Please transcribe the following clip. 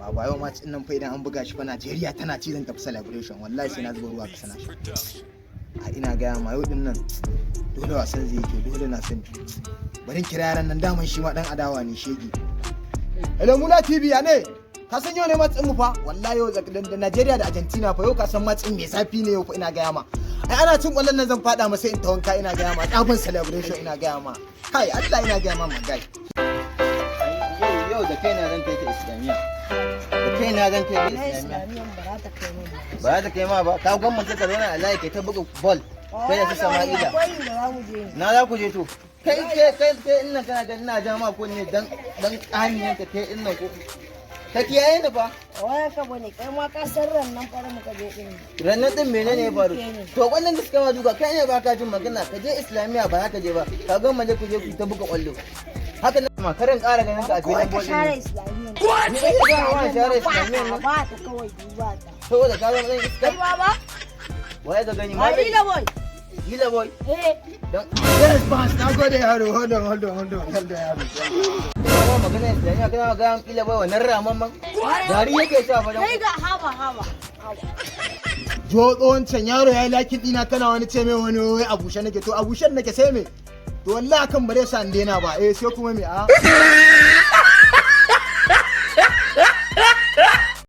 a bayo match din nan fa idan an buga shi fa Najeriya tana ci zan tafi celebration wallahi sai na zuba ruwa ka sana shi a ina ga ma yau din nan dole wasan zai yi dole na san bari kira yaran nan daman shi ma dan adawa ne shege hello Mula TV ya ne ka san yau ne matsin mu fa wallahi yau da Najeriya da Argentina fa yau ka san matsin mai zafi ne yau fa ina ga ma ai ana cin kwallon nan zan fada masa in tawanka ina ga ma tsafin celebration ina ga ma kai Allah ina ga ma magai yau da kaina zan kai ta Islamiya da kaina zan kai ta Islamiya ba za ta kai ma ba ka gwamnati ka zauna a layi kai ta buga ball kai da su Sama'ila na za ku je to kai ina kana ga ina ja ma ko ne dan kaniyan ka kai ina ko ka kiyaye ni fa waya ka bane kai ma ka san rannan fara muka je din rannan din menene ya faru to wannan da suka ma duka kai ne ba ka jin magana ka je Islamiya ba ka je ba ka ga maje ku je ku ta buga kwallo haka nan ma karin ƙara ganin ka a filin bol share Islamiya ni kai ga wa share Islamiya ne ba ta kawai duba ta saboda ka ga zan iska kai baba waya ga gani ma ila boy Lila boy. Dan yes boss na gode yaro hold on yaro. Kuma magana Islamiya kana ga Lila boy wannan raman man. Dari yake sha fa dan. kai ga haba. Jo wancan yaro yayi lakin dina kana wani ce mai wani wai abushe nake to abushen nake sai me. To wallahi kan bare sa ndena ba sai kuma me a.